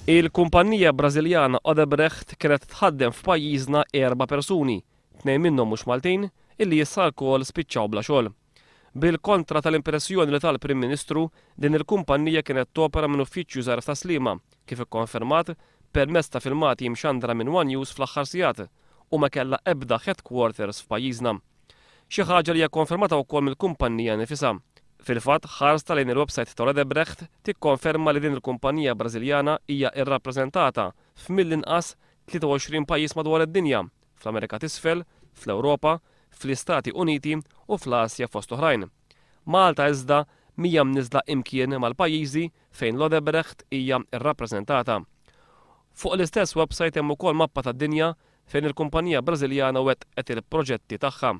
Il-kumpanija Brażiljana Odebrecht kienet tħaddem f'pajjiżna 4 persuni, 2 minnhom mhux Maltin, illi issa wkoll spiċċaw bla xogħol. Bil-kontra tal-impressjoni li tal-Prim Ministru, din il-kumpanija kienet topera minn uffiċċju żgħar ta' Sliema, kif ikkonfermat permezz ta' filmati mxandra minn One News fl-aħħar sigħat u ma kellha ebda headquarters f'pajjiżna. Xi ħaġa li hija konfermata wkoll mill-kumpanija nifisha. Fil-fatt, ħarsta lejn il-website ta' Odebrecht tikkonferma li din il-kumpanija Brażiljana hija rrappreżentata f'mill-inqas 23 pajjiż madwar id-dinja, fl-Amerika t'isfel, fl-Ewropa, fl-Istati Uniti u fl-Asja fost oħrajn. Malta iżda mija mniżla imkien mal-pajjiżi fejn l-Odebrecht hija rrappreżentata. Fuq l-istess website hemm ukoll mappa tad-dinja fejn il-kumpanija Brażiljana wettqet il-proġetti tagħha.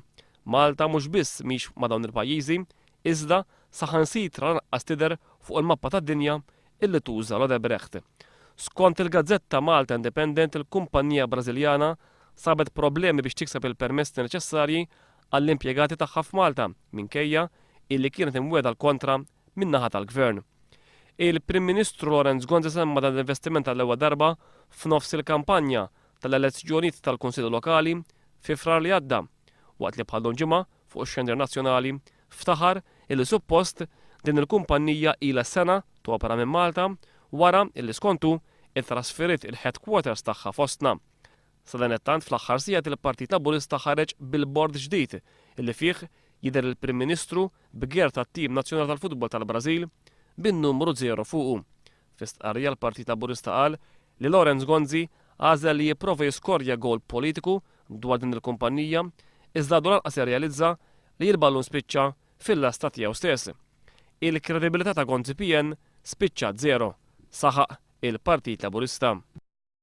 Malta mhux biss mhix ma' dawn il-pajjiżi, iżda saħansitra lanqas tidher fuq il-mappa tad-dinja illi tuża l-Odebrecht. Skont il-Gazzetta Malta Independent, il-kumpanija Brażiljana sabet problemi biex tikseb il-permessi neċessarji għall-impjegati tagħha f'Malta minkejja illi kienet imwiegħda l-kontra min-naħa tal-Gvern. Il-Prim Ministru Lorenz Gonzi semma dan l-investiment għall-ewwel darba f'nofs il-kampanja tal-elezzjonijiet tal-Kunsill Lokali fi frar li għadda, waqt li bħal ġimgħa fuq ix-xendir nazzjonali ftaħar illi suppost din il-kumpanija ilha sena topera minn Malta wara illi skontu ittrasferiet il-headquarters tagħha fostna. Sa dan it-tant fl-aħħar sigħat il-Partit Laburista ħareġ bil-bord ġdid illi fih jidher il-Prim Ministru b'gher tat-tim nazzjonali tal-futbol tal-Brażil bin-numru 0 fuqu. F'istqarrija l-Partit Laburista qal li Lorenz Gonzi għażel li jipprova jiskorja gol politiku dwar din il-kumpanija iżda dwar lanqas jirrealizza li l-ballun spiċċa fil-lasta tiegħu stess. Il-kredibilità ta' Gonzi PN spiċċa 0, saħaq il-Partit Laburista.